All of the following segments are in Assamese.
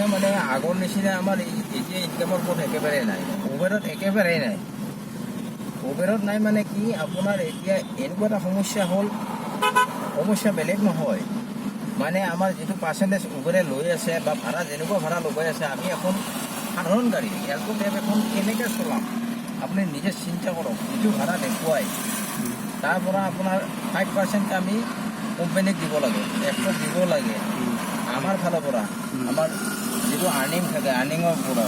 এতিয়া মানে আগৰ নিচিনা আমাৰ এতিয়া ইনকামৰ পথ একেবাৰে নাই, উবেৰত একেবাৰে নাই। উবেৰত নাই মানে কি আপোনাৰ এতিয়া এনেকুৱা এটা সমস্যা হ'ল, সমস্যা বেলেগ নহয়, মানে আমাৰ যিটো পাৰ্চেণ্টেজ উবেৰে লৈ আছে বা ভাড়া যেনেকুৱা ভাড়া লগাই আছে, আমি এখন সাধাৰণ গাড়ী এল্টো কেব এখন কেনেকৈ চলাম আপুনি নিজে চিন্তা কৰক। যিটো ভাড়া দেখুৱাই তাৰ পৰা আপোনাৰ 5% আমি কোম্পানীক দিব লাগে, এক্সট্ৰা দিব লাগে আমাৰ ফালৰ পৰা। আমাৰ যিটো আৰ্নিং থাকে, আৰ্নিঙৰ পৰা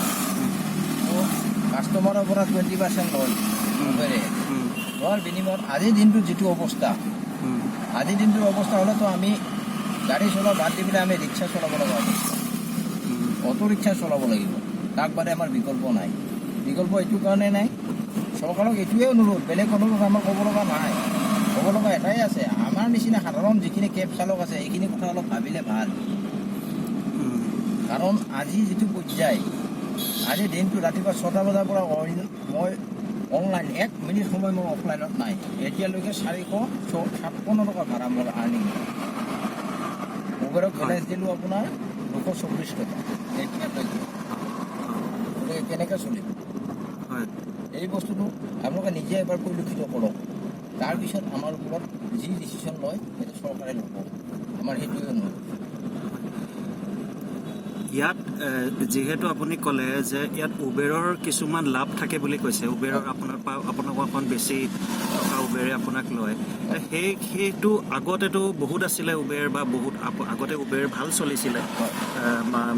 কাষ্টমাৰৰ পৰা 20% লয় উবেৰে। লোৱাৰ বিনিময়ত আজিৰ দিনটোৰ যিটো অৱস্থা, আজিৰ দিনটোৰ অৱস্থা হ'লেতো আমি গাড়ী চলোৱা বাদ দি পেলাই আমি ৰিক্সা চলাব লগা হ'ব, অটো ৰিক্সা চলাব লাগিব। তাক বাদে আমাৰ বিকল্প নাই। বিকল্প এইটো কাৰণে নাই, চৰকাৰক এইটোৱে অনুৰোধ, বেলেগ অনুৰোধ আমাৰ ক'ব লগা নাই। ক'ব লগা এটাই আছে, আমাৰ নিচিনা সাধাৰণ যিখিনি কেব চালক আছে এইখিনি কথা অলপ ভাবিলে ভাল। কাৰণ আজি যিটো পৰ্যায়, আজি দিনটো ৰাতিপুৱা 6টা বজাৰ পৰা মই অনলাইন 1 মিনিট সময় মোৰ অফলাইনত নাই। এতিয়ালৈকে 456 টকা ভাড়া মোৰ আৰ্নিং। উবেৰক বেলেঞ্চ দিলোঁ আপোনাৰ 224 টকা এতিয়ালৈকে। গতিকে কেনেকৈ চলিব এই বস্তুটো আপোনালোকে নিজে এবাৰ পৰিলক্ষিত কৰক। তাৰপিছত আমাৰ ওপৰত যি ডিচিশ্যন লয় সেইটো চৰকাৰে ল'ব, আমাৰ সেইটোৱে অনুৰোধ। ইয়াত যিহেতু আপুনি ক'লে যে ইয়াত উবেৰৰ কিছুমান লাভ থাকে বুলি কৈছে, উবেৰৰ আপোনাক অকণ বেছি টকা উবেৰে আপোনাক লয়, সেইটো আগতেতো বহুত আছিলে উবেৰ, বা বহুত আগতে উবেৰ ভাল চলিছিলে,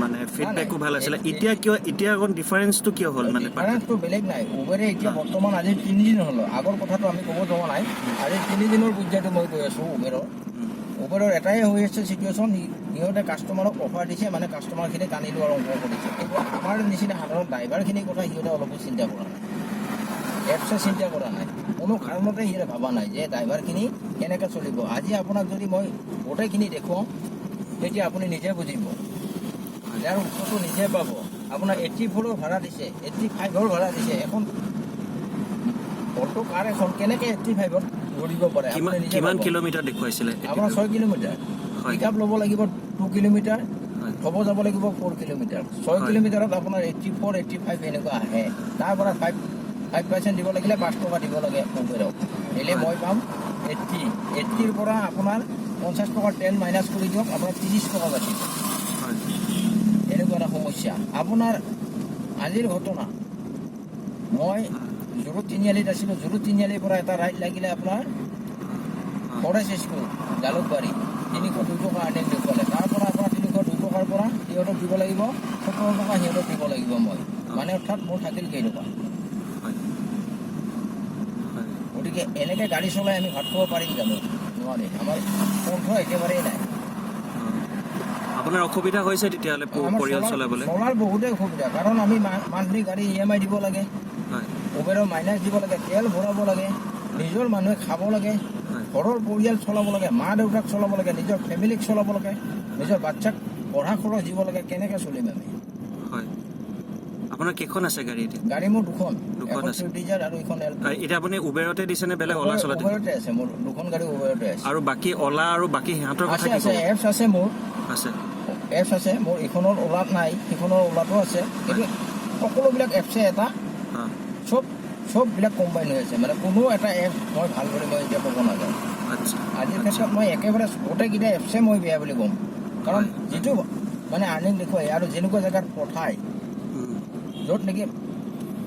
মানে ফিডবেকো ভাল আছিলে। এতিয়া অকণ ডিফাৰেঞ্চটো কিয় হ'ল? মানে ডিফাৰেঞ্চটো বেলেগ নাই। উবেৰে এতিয়া বৰ্তমান আজি 3 দিন হ'ল, আগৰ কথাটো আমি ক'ব যোৱা নাই, আজি 3 দিনৰ পৰ্যায়টো মই কৈ আছোঁ। উবেৰৰ এটাই হৈ আছে চিটুৱেশ্যন, সিহঁতে কাষ্টমাৰক অফাৰ দিছে, মানে কাষ্টমাৰখিনি টানি লোৱাৰ অংক কৰিছে। কিন্তু আমাৰ নিচিনা সাধাৰণ ড্ৰাইভাৰখিনিৰ কথা সিহঁতে অলপো চিন্তা কৰা নাই, এপছে চিন্তা কৰা নাই, কোনো কাৰণতে সিহঁতে ভবা নাই যে ড্ৰাইভাৰখিনি কেনেকৈ চলিব। আজি আপোনাক যদি মই গোটেইখিনি দেখুৱাওঁ তেতিয়া আপুনি নিজে বুজিব, ইয়াৰ উত্তৰটো নিজে পাব। আপোনাৰ 84ৰ ভাড়া দিছে, 85ৰ ভাড়া দিছে। এখন অটো কাৰ এখন কেনেকৈ 85ত ধৰিব পাৰে? কিমান কিলোমিটাৰ দেখুৱাইছিলে? আপোনাৰ 6 কিলোমিটাৰ। পিক আপ ল'ব লাগিব 2 কিলোমিটাৰ, থ'ব যাব লাগিব 4 কিলোমিটাৰ। 6 কিলোমিটাৰত আপোনাৰ 84, 85 এনেকুৱা আহে। তাৰ পৰা 5% দিব লাগিলে 5 টকা দিব লাগে উবেৰক। এলে মই পাম 80ৰ পৰা আপোনাৰ 50 টকাৰ তেল মাইনাছ কৰি দিয়ক, আপোনাৰ 30 টকা বাচিব। এনেকুৱা এটা সমস্যা। আপোনাৰ আজিৰ ঘটনা, মই জুৰু তিনিআলিত আছিলোঁ, জুৰু তিনিআলিৰ পৰা এটা ৰাইড লাগিলে আপোনাৰ ফৰেষ্ট স্কুল জালুকবাৰী 302 টকা আৰ্নিং দেখুৱালে। তাৰ পৰা আপোনাৰ 302 টকাৰ পৰা সিহঁতক দিব লাগিব 17 টকা, সিহঁতক দিব লাগিব মই, মানে অৰ্থাৎ মোৰ থাকিল কেইটকা। গতিকে এনেকৈ গাড়ী চলাই আমি ভাত খাব পাৰিম জানো? নোৱাৰি। আমাৰ কণ্ঠ একেবাৰেই নাই। আপোনাৰ অসুবিধা হৈছে তেতিয়াহ'লে পৰিয়াল চলাবলৈ? চলাৰ বহুতেই অসুবিধা, কাৰণ আমি মান্থলি গাড়ী EMI দিব লাগে, উবেৰৰ মাইনাছ দিব লাগে, তেল ভৰাব লাগে, নিজৰ মানুহে খাব লাগে, ঘৰৰ পৰিয়াল চলাব লাগে, মা দেউতাক চলাব লাগে, নিজৰ ফেমিলিক চলাব লাগে, নিজৰ বাচ্চাক পঢ়া খৰচ দিব লাগে। কেনেকৈ চলিম আমি? হয়। আপোনাৰ কেইখন আছে গাড়ী এতিয়া? গাড়ী মোৰ দুখন আছে, ডিজাৰ আৰু এখন এল্টো। এতিয়া আপুনি উবেৰতে দিছে নে বেলেগ অলা চলাতে? উবেৰতে আছে, মোৰ দুখন গাড়ী উবেৰতে আছে। আৰু বাকী অলা আৰু বাকী সিহঁতৰ কথা কি আছে? এপছ আছে, মোৰ আছে, এপছ আছে। মোৰ এইখনৰ ওলাত নাই, সেইখনৰ ওলাতো আছে। কিন্তু সকলোবিলাক এপছে এটা, চববিলাক কম্বাইন হৈ আছে, মানে কোনো এটা এপ মই ভাল কৰি মই এতিয়া ক'ব নাযাওঁ। আজিৰ ক্ষেত্ৰত মই একেবাৰে গোটেইকেইটা এপছে মই বেয়া বুলি ক'ম, কাৰণ যিটো মানে আৰ্নিং দেখুৱাই আৰু যেনেকুৱা জেগাত পঠায়, য'ত নেকি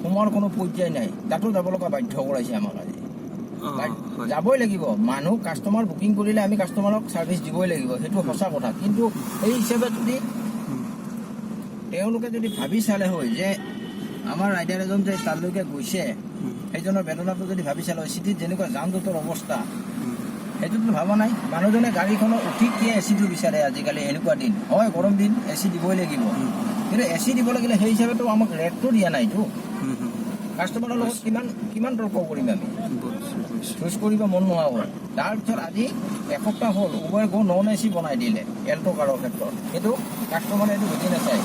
সোমোৱাৰ কোনো পৰ্যায় নাই, তাতো যাব লগা বাধ্য কৰাইছে আমাক আজি। যাবই লাগিব, মানুহ কাষ্টমাৰ বুকিং কৰিলে আমি কাষ্টমাৰক ছাৰ্ভিচ দিবই লাগিব, সেইটো সঁচা কথা। কিন্তু সেই হিচাপে যদি তেওঁলোকে যদি ভাবি চালে হয় যে আমাৰ ৰাইডাৰ এজন যে তালৈকে গৈছে, সেইজনৰ বেদনাটো যদি ভাবি চালে হয়, চিটিত যেনেকুৱা যান জঁটৰ অৱস্থা, সেইটোতো ভবা নাই। মানুহজনে গাড়ীখনত উঠি কিয় এচিটো বিচাৰে আজিকালি? এনেকুৱা দিন হয়, গৰম দিন, এচি দিবই লাগিব। কিন্তু এচি দিব লাগিলে সেই হিচাপেতো আমাক ৰেটটো দিয়া নাইতো। কাষ্টমাৰৰ লগত কিমান তৰ্ক কৰিম আমি? চুজ কৰিব মন নোহোৱা হ'ল। তাৰপিছত আজি এসপ্তাহ হ'ল উবেৰ গো নন এচি বনাই দিলে এল্টো কাৰৰ ক্ষেত্ৰত। কিন্তু কাষ্টমাৰে এইটো বুজি নাচায়,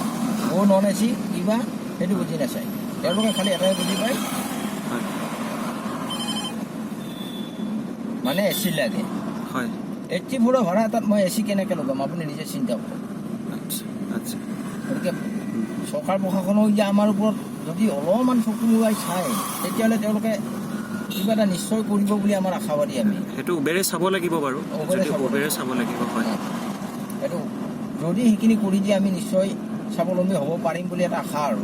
গো নন এচি কিবা সেইটো বুজি নাচায়। তেওঁলোকে খালি এটাই বুজি পায়, মানে এচি লাগে। 84 ভাড়া এটাত মই এচি কেনেকৈ লগাম আপুনি নিজে চিন্তা কৰক। গতিকে চৰকাৰ প্ৰশাসনেও যে আমাৰ ওপৰত যদি অলপমান চকু লগাই চায় তেতিয়াহ'লে তেওঁলোকে কিবা এটা নিশ্চয় কৰিব বুলি আমাৰ আশাবাদী আমি। সেইটো উবেৰে চাব লাগিব বাৰু, উবেৰে চাব লাগিব। হয়, সেইটো যদি সেইখিনি কৰি দিয়ে আমি নিশ্চয় স্বাৱলম্বী হ'ব পাৰিম বুলি এটা আশা আৰু।